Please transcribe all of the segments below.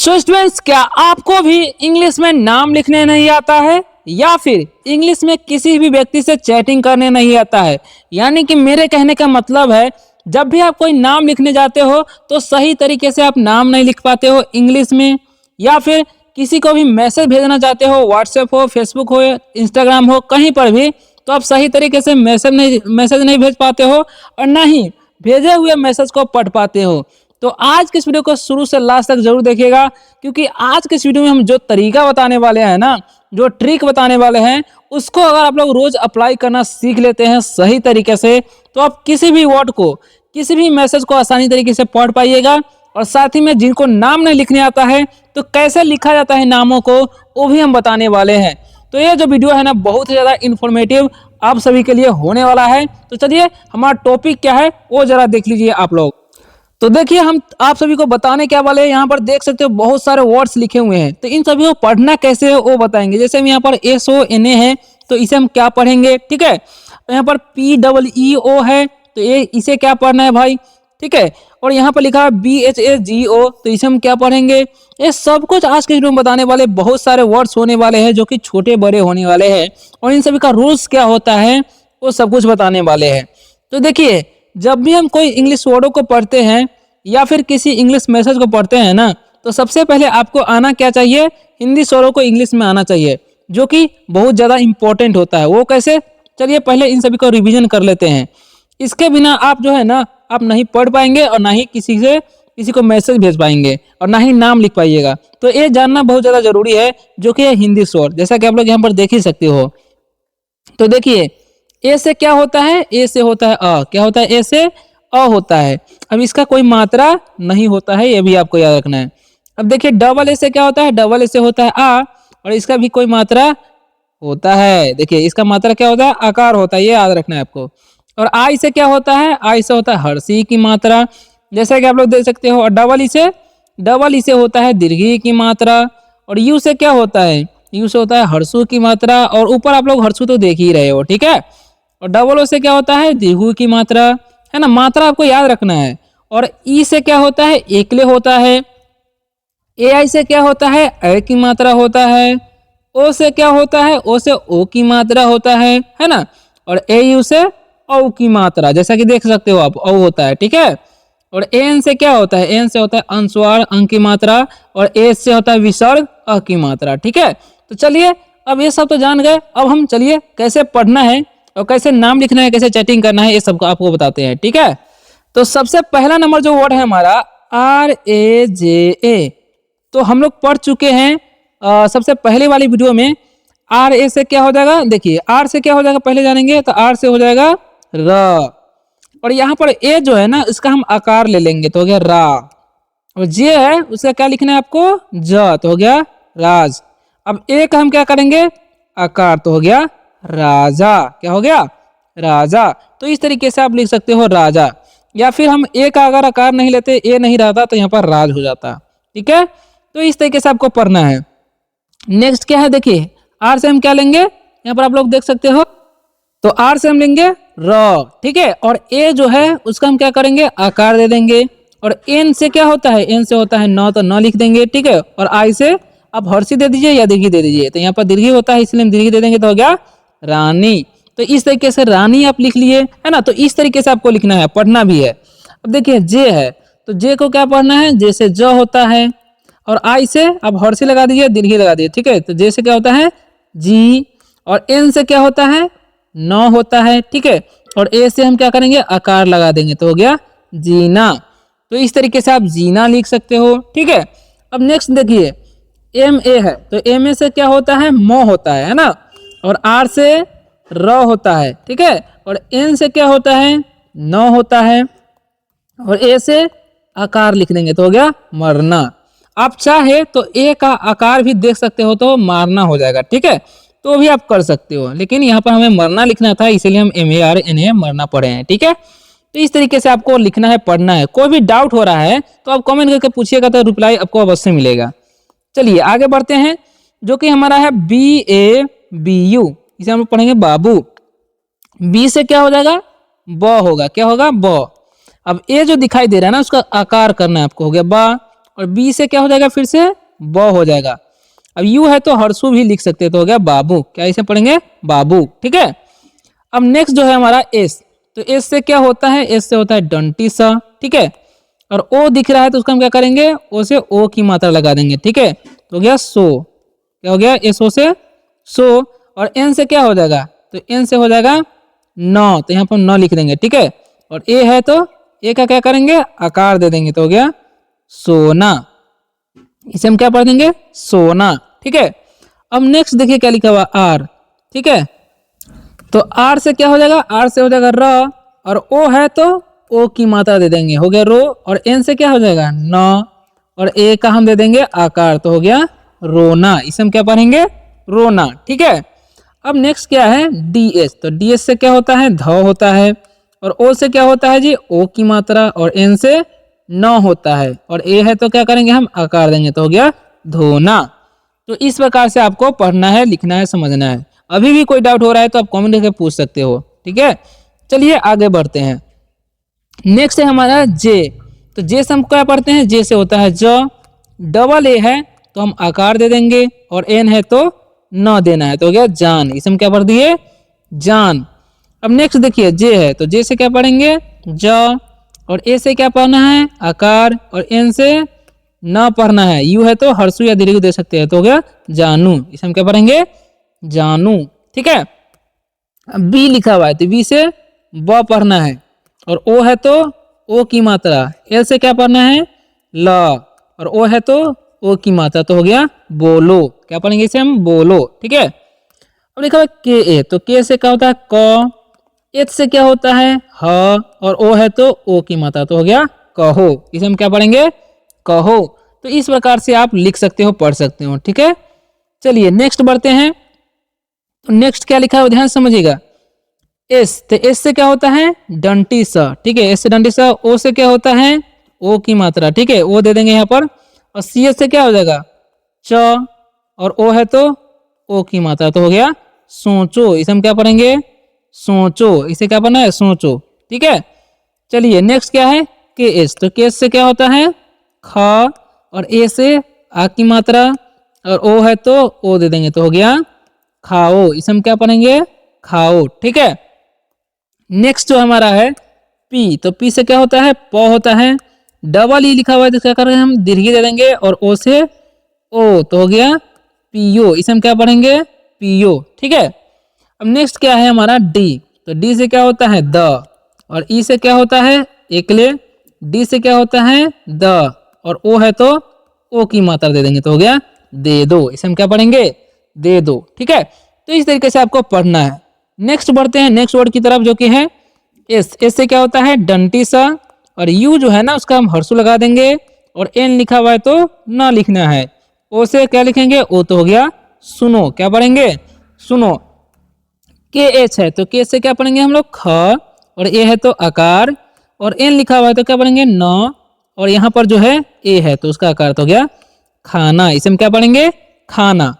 So students, क्या आपको भी इंग्लिश में नाम लिखने नहीं आता है या फिर इंग्लिश में किसी भी व्यक्ति से चैटिंग करने नहीं आता है? यानी कि मेरे कहने का मतलब है, जब भी आप कोई नाम लिखने जाते हो तो सही तरीके से आप नाम नहीं लिख पाते हो इंग्लिश में, या फिर किसी को भी मैसेज भेजना चाहते हो, व्हाट्सएप हो, फेसबुक हो, इंस्टाग्राम हो, कहीं पर भी, तो आप सही तरीके से मैसेज नहीं भेज पाते हो और ना ही भेजे हुए मैसेज को पढ़ पाते हो। तो आज के इस वीडियो को शुरू से लास्ट तक जरूर देखिएगा, क्योंकि आज के इस वीडियो में हम जो तरीका बताने वाले हैं ना, जो ट्रिक बताने वाले हैं, उसको अगर आप लोग रोज अप्लाई करना सीख लेते हैं सही तरीके से, तो आप किसी भी वर्ड को, किसी भी मैसेज को आसानी तरीके से पढ़ पाइएगा। और साथ ही में जिनको नाम नहीं लिखने आता है तो कैसे लिखा जाता है नामों को, वो भी हम बताने वाले हैं। तो ये जो वीडियो है ना, बहुत ही ज्यादा इन्फॉर्मेटिव आप सभी के लिए होने वाला है। तो चलिए, हमारा टॉपिक क्या है वो जरा देख लीजिए आप लोग। तो देखिए, हम आप सभी को बताने क्या वाले हैं, यहाँ पर देख सकते हो बहुत सारे वर्ड्स लिखे हुए हैं, तो इन सभी को पढ़ना कैसे है वो बताएंगे। जैसे हम यहाँ पर SONA है, तो इसे हम क्या पढ़ेंगे, ठीक है। यहाँ पर PEEO है, तो ये इसे क्या पढ़ना है भाई, ठीक है। और यहाँ पर लिखा है BHAGO, तो इसे हम क्या पढ़ेंगे। ये सब कुछ आज के वीडियो में बताने वाले, बहुत सारे वर्ड्स होने वाले हैं जो कि छोटे बड़े होने वाले हैं, और इन सभी का रूल्स क्या होता है वो सब कुछ बताने वाले हैं। तो देखिए, जब भी हम कोई इंग्लिश वर्डों को पढ़ते हैं या फिर किसी इंग्लिश मैसेज को पढ़ते हैं ना, तो सबसे पहले आपको आना क्या चाहिए, हिंदी स्वरों को इंग्लिश में आना चाहिए, जो कि बहुत ज़्यादा इंपॉर्टेंट होता है। वो कैसे, चलिए पहले इन सभी को रिवीजन कर लेते हैं। इसके बिना आप जो है ना, आप नहीं पढ़ पाएंगे और ना ही किसी को मैसेज भेज पाएंगे और ना ही नाम लिख पाइएगा। तो ये जानना बहुत ज़्यादा जरूरी है, जो कि है हिंदी स्वर, जैसा कि आप लोग यहाँ पर देख ही सकते हो। तो देखिए, ए से क्या होता है, ए से होता है अ, क्या होता है, ए से अ होता है। अब इसका कोई मात्रा नहीं होता है, ये भी आपको याद रखना है। अब देखिए, डबल ए से क्या होता है, डबल ए से होता है आ, और इसका भी कोई मात्रा होता है। देखिए, इसका मात्रा क्या होता है, आकार होता है, ये याद रखना है आपको। और आई से क्या होता है, आई से होता है हर्षी की मात्रा, जैसा कि आप लोग देख सकते हो। और डबल ई से होता है दीर्घी की मात्रा। और यू से क्या होता है, यू से होता है हर्षु की मात्रा, और ऊपर आप लोग हर्षु तो देख ही रहे हो, ठीक है। और डबल ओ से क्या होता है, दीर्घु की मात्रा, है ना, मात्रा आपको याद रखना है। और ई से क्या होता है, एकले होता है। ए आई से क्या होता है, ए की मात्रा होता है। ओ से क्या होता है, ओ से ओ की मात्रा होता है ना। और ए यू से औ की मात्रा, जैसा कि देख सकते हो आप, औ होता है, ठीक है। और एन से क्या होता है, एन से होता है अनुस्वार अंक की मात्रा। और ए से होता है विसर्ग अ की मात्रा, ठीक है। तो चलिए, अब ये सब तो जान गए, अब हम चलिए कैसे पढ़ना है और कैसे नाम लिखना है, कैसे चैटिंग करना है, ये सबको आपको बताते हैं, ठीक है। तो सबसे पहला नंबर जो वर्ड है हमारा, RAJA, तो हम लोग पढ़ चुके हैं सबसे पहले वाली वीडियो में। RA से क्या हो जाएगा, देखिए R से क्या हो जाएगा पहले जानेंगे, तो R से हो जाएगा र। और यहाँ पर ए जो है ना, इसका हम आकार ले लेंगे, तो हो गया रा। और जे है, उसका क्या लिखना है आपको, ज, तो हो गया राज। अब ए का हम क्या करेंगे, आकार, तो हो गया राजा। क्या हो गया, राजा। तो इस तरीके से आप लिख सकते हो राजा, या फिर हम ए का अगर आकार नहीं लेते, ए नहीं रहता, तो यहाँ पर राज हो जाता, ठीक है। तो इस तरीके से आपको पढ़ना है। नेक्स्ट क्या है, देखिए आर से हम क्या लेंगे, यहाँ पर आप लोग देख सकते हो, तो आर से हम लेंगे र, ठीक है। और ए जो है उसका हम क्या करेंगे, आकार दे देंगे। और एन से क्या होता है, एन से होता है न, तो न लिख देंगे, ठीक है। और आई से आप हर्षी दे दीजिए या दीर्घी दे दीजिए, तो यहाँ पर दीर्घी होता है, इसलिए हम दीर्घी दे देंगे, तो हो गया रानी। तो इस तरीके से रानी आप लिख लिए, है ना। तो इस तरीके से आपको लिखना है, पढ़ना भी है। अब देखिए जे है, तो जे को क्या पढ़ना है, जे से ज होता है। और आई से आप हर्षी लगा दीजिए, दीर्घी लगा दीजिए, ठीक है। तो जे से क्या होता है, जी। और एन से क्या होता है, न होता है, ठीक है। और ए से हम क्या करेंगे, आकार लगा देंगे, तो हो गया जीना। तो इस तरीके से आप जीना लिख सकते हो, ठीक है। अब नेक्स्ट देखिए, एम ए है, तो एम ए से क्या होता है, मो होता है ना। और आर से र होता है, ठीक है। और एन से क्या होता है, न होता है। और ए से आकार लिख देंगे, तो हो गया मरना। आप चाहे तो ए का आकार भी देख सकते हो, तो मारना हो जाएगा, ठीक है। तो भी आप कर सकते हो, लेकिन यहाँ पर हमें मरना लिखना था, इसलिए हम MARNA मरना पढ़े हैं, ठीक है। तो इस तरीके से आपको लिखना है, पढ़ना है। कोई भी डाउट हो रहा है तो आप कमेंट करके पूछिएगा, तो रिप्लाई आपको अवश्य मिलेगा। चलिए आगे बढ़ते हैं, जो कि हमारा है BABU, इसे हम लोग पढ़ेंगे बाबू। बी से क्या हो जाएगा, ब होगा, क्या होगा, ब। अब ए जो दिखाई दे रहा है ना, उसका आकार करना है आपको, हो गया बा। और बी से क्या हो जाएगा, फिर से ब हो जाएगा। अब यू है तो हर्षु भी लिख सकते हैं, तो हो गया बाबू। क्या इसे पढ़ेंगे, बाबू। ठीक है। अब नेक्स्ट जो है हमारा एस, तो एस से क्या होता है, एस से होता है डंटी सा। ठीक है। और ओ दिख रहा है तो उसका हम क्या करेंगे, ओ से ओ की मात्रा लगा देंगे। ठीक है, तो हो गया सो। क्या हो गया, एस ओ से सो। और एन से क्या हो जाएगा, तो एन से हो जाएगा न, तो यहाँ पर न लिख देंगे। ठीक है। और ए है तो ए का क्या करेंगे, आकार दे देंगे, तो हो गया सोना। इसे हम क्या पढ़ देंगे, सोना। ठीक है। अब नेक्स्ट देखिए क्या लिखा हुआ, आर। ठीक है। तो आर से क्या हो जाएगा, आर से हो जाएगा र, और ओ है तो ओ की मात्रा दे देंगे, हो गया रो। और एन से क्या हो जाएगा, न, और ए का हम दे देंगे आकार, तो हो गया रोना। इसे हम क्या पढ़ेंगे, रोना। ठीक है। अब नेक्स्ट क्या है, डी एस। तो डी एस से क्या होता है, ध होता है। और ओ से क्या होता है जी, ओ की मात्रा। और एन से न होता है। और ए है तो क्या करेंगे, हम आकार देंगे, तो हो गया धोना। तो इस प्रकार से आपको पढ़ना है, लिखना है, समझना है। अभी भी कोई डाउट हो रहा है तो आप कमेंट करके पूछ सकते हो। ठीक है। चलिए आगे बढ़ते हैं। नेक्स्ट है हमारा जे। तो जे से हम क्या पढ़ते हैं, जे से होता है ज। डबल ए है तो हम आकार दे देंगे, और एन है तो न देना है, तो हो गया जान। इसे हम क्या पढ़ दिए, जान। अब नेक्स्ट देखिए जे है, तो जे से क्या पढ़ेंगे, ज। और ए से क्या पढ़ना है, आकार। और एन से न पढ़ना है, यू है तो हर्षु या दीर्घ दे सकते हैं, तो हो गया जानू। इसे हम क्या पढ़ेंगे, जानू। ठीक है। अब बी लिखा हुआ है तो बी से ब पढ़ना है। और ओ है तो ओ की मात्रा। एल से क्या पढ़ना है, ल। और ओ है तो ओ की मात्रा, तो हो गया बोलो। क्या पढ़ेंगे इसे हम, बोलो। ठीक है। अब लिखा हुआ के ए। तो के से क्या होता है, क। एच से क्या होता है, ह। और ओ है तो ओ की मात्रा, तो हो गया कहो। इसे हम क्या पढ़ेंगे, कहो। तो इस प्रकार से आप लिख सकते हो, पढ़ सकते हो। ठीक है। चलिए नेक्स्ट बढ़ते हैं। तो नेक्स्ट क्या लिखा है ध्यान से समझिएगा। एस, तो एस से क्या होता है, डंटी सा। ठीक है, एस से डंटी सा। ओ से क्या होता है, ओ की मात्रा। ठीक है, ओ दे देंगे यहाँ पर। और सी एस से क्या हो जाएगा, च। और ओ है तो ओ की मात्रा, तो हो गया सोचो। इसे हम क्या पढ़ेंगे, सोचो। इसे क्या पढ़ना है, सोचो। ठीक है। चलिए नेक्स्ट क्या है, के एस। तो के एस से क्या होता है, ख। और ए से आ की मात्रा। और ओ है तो ओ दे देंगे, तो हो गया खाओ। इसे हम क्या पढ़ेंगे, खाओ। ठीक है। नेक्स्ट जो हमारा है पी। तो पी से क्या होता है, प होता है। डबल ई लिखा हुआ है तो क्या कर रहे हैं हम, दीर्घ दे देंगे। और ओ से ओ, तो हो गया पियो। इसे हम क्या पढ़ेंगे, पियो। ठीक है। अब नेक्स्ट क्या है हमारा डी। तो डी से क्या होता है, द। और ई से क्या होता है, एकले। डी से क्या होता है, द। और ओ है तो ओ की मात्रा दे देंगे, तो हो गया दे दो। इसे हम क्या पढ़ेंगे, दे दो। ठीक है। तो इस तरीके से आपको पढ़ना है। नेक्स्ट बढ़ते हैं नेक्स्ट वर्ड की तरफ, जो कि है एस। एस से क्या होता है, डंटी सा। और यू जो है ना उसका हम हर्षु लगा देंगे। और एन लिखा हुआ है तो ना लिखना है। ओ से क्या लिखेंगे, ओ तो हो गया सुनो। क्या पढ़ेंगे, सुनो। के एच है तो के से क्या पढ़ेंगे हम लोग, ख। और ए है तो आकार। और एन लिखा हुआ है तो क्या पढ़ेंगे, न। और यहाँ पर जो है ए है तो उसका आकार तो हो गया खाना। इसे हम क्या पढ़ेंगे, खाना।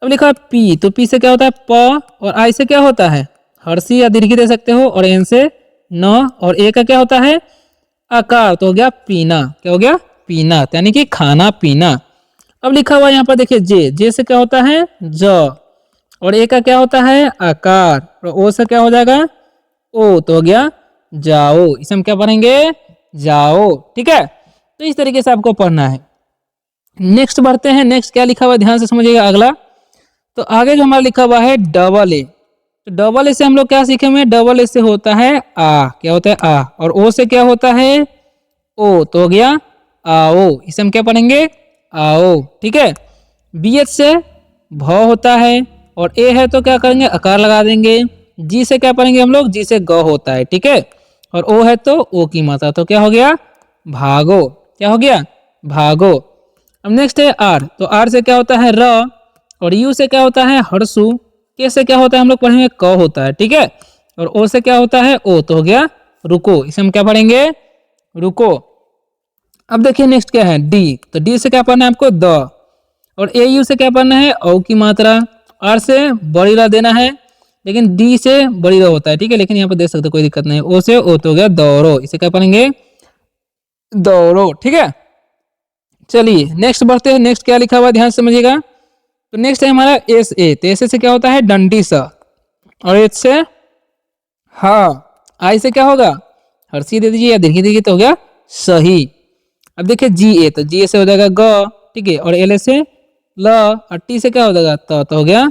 अब लिखा है पी। तो पी से क्या होता है, प। और आई से क्या होता है, हर्षी या दीर्घी दे सकते हो। और एन से न। और ए का क्या होता है, आकार, तो हो गया पीना। क्या हो गया, पीना, यानी कि खाना पीना। अब लिखा हुआ यहाँ पर देखिए जे। जे से क्या होता है, ज। और ए का क्या होता है, आकार। और ओ से क्या हो जाएगा, ओ, तो हो गया जाओ। इसे हम क्या पढ़ेंगे, जाओ। ठीक है। तो इस तरीके से आपको पढ़ना है। नेक्स्ट बढ़ते हैं। नेक्स्ट क्या लिखा हुआ है ध्यान से समझिएगा अगला। तो आगे जो हमारा लिखा हुआ है डबल ए। तो डबल ए से हम लोग क्या सीखेंगे, डबल ए से होता है आ। क्या होता है, आ। और ओ से क्या होता है, ओ, तो हो गया आओ। इसे हम क्या पढ़ेंगे, आओ। ठीक है। बी एच से भ होता है। और ए है तो क्या करेंगे, आकार लगा देंगे। जी से क्या पढ़ेंगे हम लोग, जी से ग होता है। ठीक है। और ओ है तो ओ की मात्रा, तो क्या हो गया, भागो। क्या हो गया, भागो। अब नेक्स्ट है आर। तो आर से क्या होता है, र। और यू से क्या होता है, हर्षु। के से क्या होता है हम लोग पढ़ेंगे, क होता है। ठीक है। और ओ से क्या होता है, ओ, तो हो गया रुको। इसे हम क्या पढ़ेंगे, रुको। अब देखिए नेक्स्ट क्या है डी। तो डी से क्या पढ़ना है आपको, द। और ए यू से क्या पढ़ना है, औ की मात्रा। आर से बड़ी रा देना है, लेकिन डी से बड़ी रा होता है। ठीक है, लेकिन यहाँ पर देख सकते हो कोई दिक्कत नहीं। ओ से ओ, तो हो गया दौड़ो। इसे क्या पढ़ेंगे, दौड़ो। ठीक है। चलिए नेक्स्ट बढ़ते हैं। नेक्स्ट क्या लिखा हुआ है ध्यान से समझिएगा। तो नेक्स्ट है हमारा एस ए। तो एस ए से क्या होता है डंडी सा, और एच से हाँ, आई से क्या होगा हर्षी दे दीजिए या दीर्घी दीजिए तो हो गया सही। अब देखिए जी ए, तो जी ए से हो जाएगा ग, ठीक है, और एल ए से ल, और टी से क्या हो जाएगा तो हो गया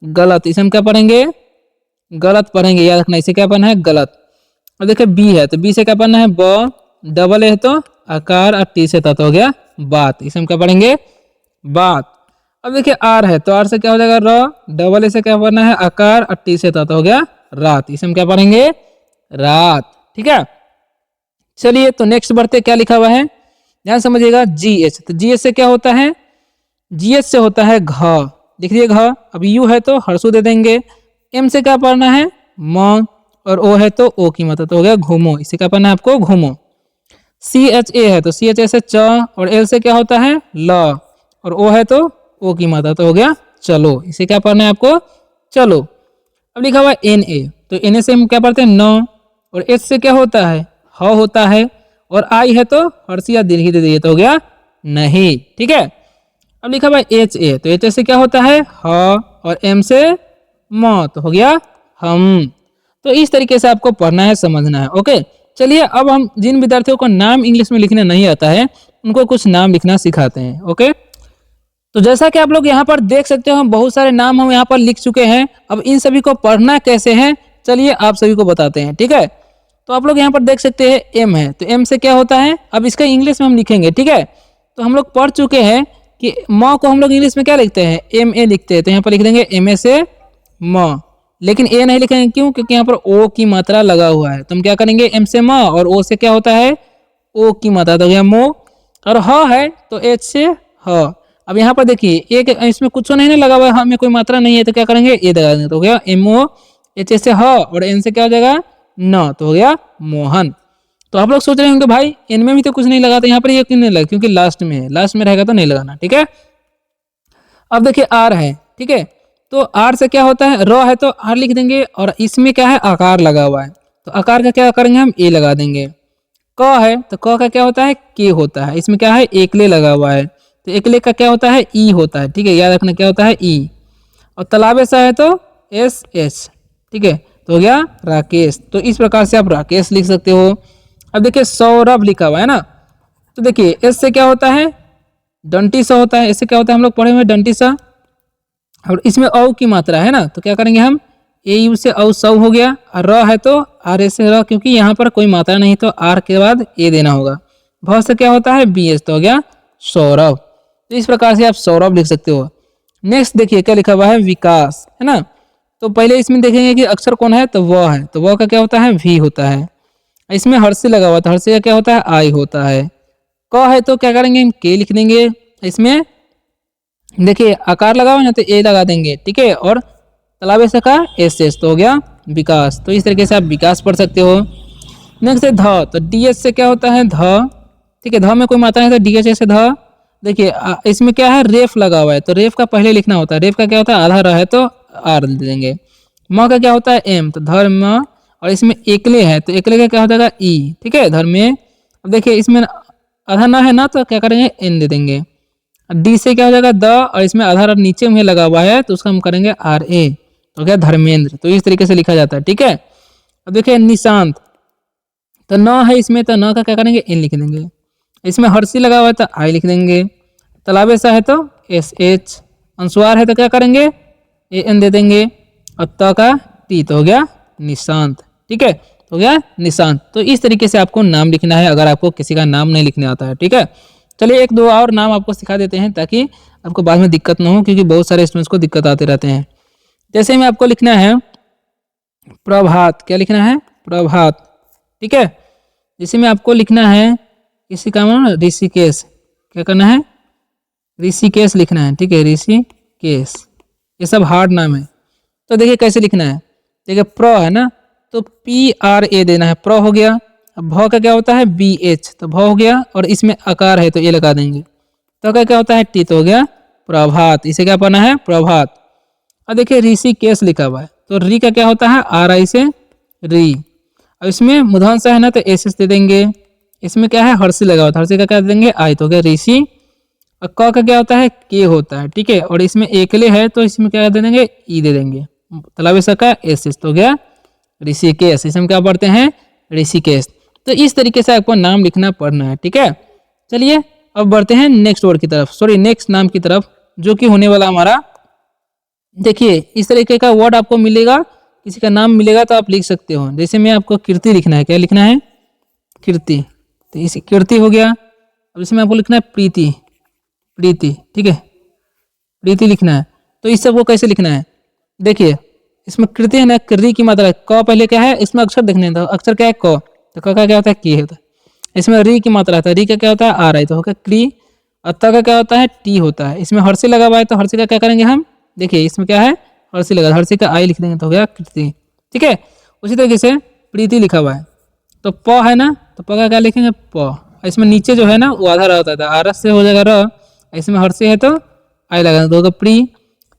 गलत। इसे हम क्या पढ़ेंगे गलत पढ़ेंगे, याद रखना इसे क्या पढ़ना है गलत। और देखिए बी है, तो बी से क्या पढ़ना है ब, डबल ए है तो आकार, और टी से तो हो गया बात। इसे हम क्या पढ़ेंगे बात। अब देखिए आर है, तो आर से क्या हो जाएगा र, डबल ए से क्या पढ़ना है आकार, और टी से तो हो गया रात। इसे हम क्या पढ़ेंगे रात, ठीक है। चलिए तो नेक्स्ट बढ़ते क्या लिखा हुआ है ध्यान समझिएगा। जी एच, तो जी एच से क्या होता है जी एच से होता है घ, देखिए घ। अब यू है तो हर्षु दे देंगे। एम से क्या पढ़ना है म, और ओ है तो ओ की मतलब तो हो गया घूमो। इसे क्या पढ़ना है आपको घूमो। सी एच ए है, तो सी एच ए से च, और एल से क्या होता है ल, और ओ है तो ओ की मात्रा तो हो गया चलो। इसे क्या पढ़ना है आपको चलो। अब लिखा हुआ है एन ए, तो एन ए से हम क्या पढ़ते हैं न, और एच से क्या होता है ह होता है, और आई है तो हर्षी या दीर्घी दे दिए तो हो गया नहीं, ठीक है। अब लिखा हुआ है एच ए, तो एच ए से क्या होता है ह, और एम से म तो हो गया हम। तो इस तरीके से आपको पढ़ना है समझना है, ओके। चलिए अब हम जिन विद्यार्थियों को नाम इंग्लिश में लिखने नहीं आता है उनको कुछ नाम लिखना सिखाते हैं, ओके। तो जैसा कि आप लोग यहाँ पर देख सकते हो हम बहुत सारे नाम हम यहाँ पर लिख चुके हैं। अब इन सभी को पढ़ना कैसे है चलिए आप सभी को बताते हैं, ठीक है। तो आप लोग यहाँ पर देख सकते हैं एम है, तो एम से क्या होता है, अब इसका इंग्लिश में हम लिखेंगे, ठीक है। तो हम लोग पढ़ चुके हैं कि म को हम लोग इंग्लिश में क्या लिखते हैं एम ए लिखते हैं, तो यहाँ पर लिख देंगे एम ए से म, लेकिन ए नहीं लिखेंगे क्यों, क्योंकि यहाँ पर ओ की मात्रा लगा हुआ है। तो हम क्या करेंगे एम से म, और ओ से क्या होता है ओ की मात्रा तो हो गया मो, और ह है तो एच से ह। अब यहाँ पर देखिए एक इसमें कुछ नहीं ना लगा हुआ है, हमें कोई मात्रा नहीं है, तो क्या करेंगे ए लगा देंगे तो हो गया एम ओ, एच से ह, और एन से क्या हो जाएगा न तो हो गया मोहन। तो आप लोग सोच रहे होंगे भाई एन में भी तो कुछ नहीं लगा, तो यहाँ पर ये क्यों नहीं लगा, क्योंकि लास्ट में है, लास्ट में रहेगा तो नहीं लगाना, ठीक है। अब देखिए आर है, ठीक है, तो आर से क्या होता है र है तो आर लिख देंगे, और इसमें क्या है आकार लगा हुआ है, तो आकार का क्या करेंगे हम ए लगा देंगे। क है तो क का क्या होता है के होता है, इसमें क्या है एकले लगा हुआ है, तो एकले का क्या होता है ई होता है, ठीक है, याद रखना क्या होता है ई। और तालाबे सा है तो एस एच, ठीक है, तो हो गया राकेश। तो इस प्रकार से आप राकेश लिख सकते हो। अब देखिए सौरभ लिखा हुआ है ना, तो देखिए एस से क्या होता है डंटी सा होता है, इससे क्या होता है हम लोग पढ़े हुए डंटी सा, और इसमें औ की मात्रा है ना, तो क्या करेंगे हम ए यू से औ सौ हो गया, और र है तो आर ए से र, क्योंकि यहाँ पर कोई मात्रा नहीं तो आर के बाद ए देना होगा। भ से क्या होता है बी एस तो हो गया सौरभ। तो इस प्रकार से आप सौरभ लिख सकते हो। नेक्स्ट देखिए क्या लिखा हुआ है विकास, है ना, तो पहले इसमें देखेंगे कि अक्षर कौन है, तो वह है, तो वह का क्या होता है वी होता है। इसमें हर्षी लगा हुआ, तो हर्षी का क्या होता है आई होता है। क है तो क्या करेंगे हम के लिख देंगे, इसमें देखिए आकार लगा हुआ है ना तो ए लगा देंगे, ठीक है, और तालाबे से का एस एस तो हो गया विकास। तो इस तरीके से आप विकास पढ़ सकते हो। नेक्स्ट है ध, तो डी एच से क्या होता है ध, ठीक है, ध में कोई मात्रा है तो डी एच से ध। देखिए इसमें क्या है रेफ लगा हुआ है, तो रेफ का पहले लिखना होता है, रेफ का क्या होता है आधा र है तो आर दे देंगे। म का क्या होता है एम, तो धर्म, और इसमें एकले है तो एकले का क्या हो जाएगा ई, ठीक है धर्मे। अब देखिए इसमें आधा ना है ना तो क्या करेंगे एन दे देंगे। डी से क्या हो जाएगा द, और इसमें आधार नीचे में लगा हुआ है तो उसका हम करेंगे आर ए, तो क्या धर्मेंद्र। तो इस तरीके से लिखा जाता है, ठीक है। अब देखिए निशांत, तो न है इसमें, तो न का क्या करेंगे एन लिख देंगे। इसमें हर्षी लगा हुआ है तो आई लिख देंगे। तालाबे सा है तो एस एच, अंशुआर है तो क्या करेंगे ए एन दे देंगे, और त का टी तो हो गया निशांत, ठीक है, तो हो गया निशांत। तो इस तरीके से आपको नाम लिखना है अगर आपको किसी का नाम नहीं लिखने आता है, ठीक है। चलिए एक दो और नाम आपको सिखा देते हैं ताकि आपको बाद में दिक्कत ना हो, क्योंकि बहुत सारे स्टूडेंट्स को दिक्कत आते रहते हैं। जैसे में आपको लिखना है प्रभात, क्या लिखना है प्रभात, ठीक है। जैसे में आपको लिखना है किसी का नाम ऋषिकेश, क्या करना है ऋषिकेश लिखना है, ठीक है, ऋषिकेश, ये सब हार्ड नाम है। तो देखिए कैसे लिखना है, देखिए प्र है ना तो पी आर ए देना है, प्र हो गया। अब भ का क्या होता है बी एच, तो भ हो गया, और इसमें आकार है तो ए लगा देंगे। तो का क्या होता है टी, तो हो गया प्रभात, इसे क्या पढ़ना है प्रभात। और देखिए ऋषिकेश लिखा हुआ है तो री का क्या होता है आर आई से री, और इसमें मूर्धन्य है ना तो एस एस दे देंगे। इसमें क्या है हर्षी लगा हुआ, हर्षी का क्या दे देंगे आई, तो हो गया ऋषि और क का क्या होता है, के होता है, ठीक है। और इसमें एकले है तो इसमें क्या दे देंगे, ई दे देंगे। तालाब का एस तो गया ऋषिकेश, इसमें क्या पढ़ते हैं, ऋषिकेश। तो इस तरीके से आपको नाम लिखना पढ़ना है, ठीक है। चलिए अब बढ़ते हैं नेक्स्ट वर्ड की तरफ, सॉरी नेक्स्ट नाम की तरफ, जो कि होने वाला हमारा, देखिए इस तरीके का वर्ड आपको मिलेगा, किसी का नाम मिलेगा तो आप लिख सकते हो। जैसे में आपको कीर्ति लिखना है, क्या लिखना है, कीर्ति, तो इस कीर्ति हो गया। अब इसमें आपको लिखना है प्रीति, प्रीति, ठीक है, प्रीति लिखना है। तो इस सबको कैसे लिखना है, देखिए इसमें कृति है ना, कृति की मात्रा क पहले क्या है, इसमें अक्षर देखने तो अक्षर क्या है क, तो क का क्या होता है की होता है। इसमें री की मात्रा था, री का क्या होता है आ रहा है, तो होगा क्री। और त का क्या होता है टी होता है। इसमें हर्षी लगा हुआ है तो हर्षी का क्या करेंगे हम, देखिए इसमें क्या है हर्षी लगा, हर्षी का आई लिख देंगे तो हो गया कृति, ठीक है। उसी तरीके से प्रीति लिखा हुआ है तो प है ना, तो प का क्या लिखेंगे प। इसमें नीचे जो है ना वो आधा रह होता था, आरस से हो जाएगा र, इसमें हर्षी है तो आई लगा तो होगा प्री।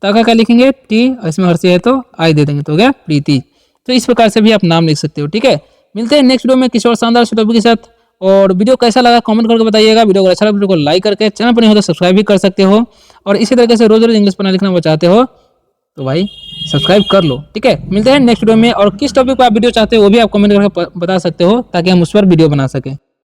त का क्या लिखेंगे टी, और इसमें हर्षी है तो आई दे देंगे तो हो गया प्रीति। तो इस प्रकार से भी आप नाम लिख सकते हो, ठीक है। मिलते हैं नेक्स्ट वीडियो में किसी और शानदार से टॉपिक के साथ। और वीडियो कैसा लगा कमेंट करके बताइएगा। वीडियो को अच्छा लगा वीडियो को लाइक करके, चैनल पर नहीं हो तो सब्सक्राइब भी कर सकते हो। और इसी तरीके से रोज रोज इंग्लिश पढ़ना लिखना चाहते हो तो भाई सब्सक्राइब कर लो, ठीक है। मिलते हैं नेक्स्ट वीडियो में, और किस टॉपिक पर आप वीडियो चाहते हो वो भी आप कमेंट करके बता सकते हो ताकि हम उस पर वीडियो बना सकें।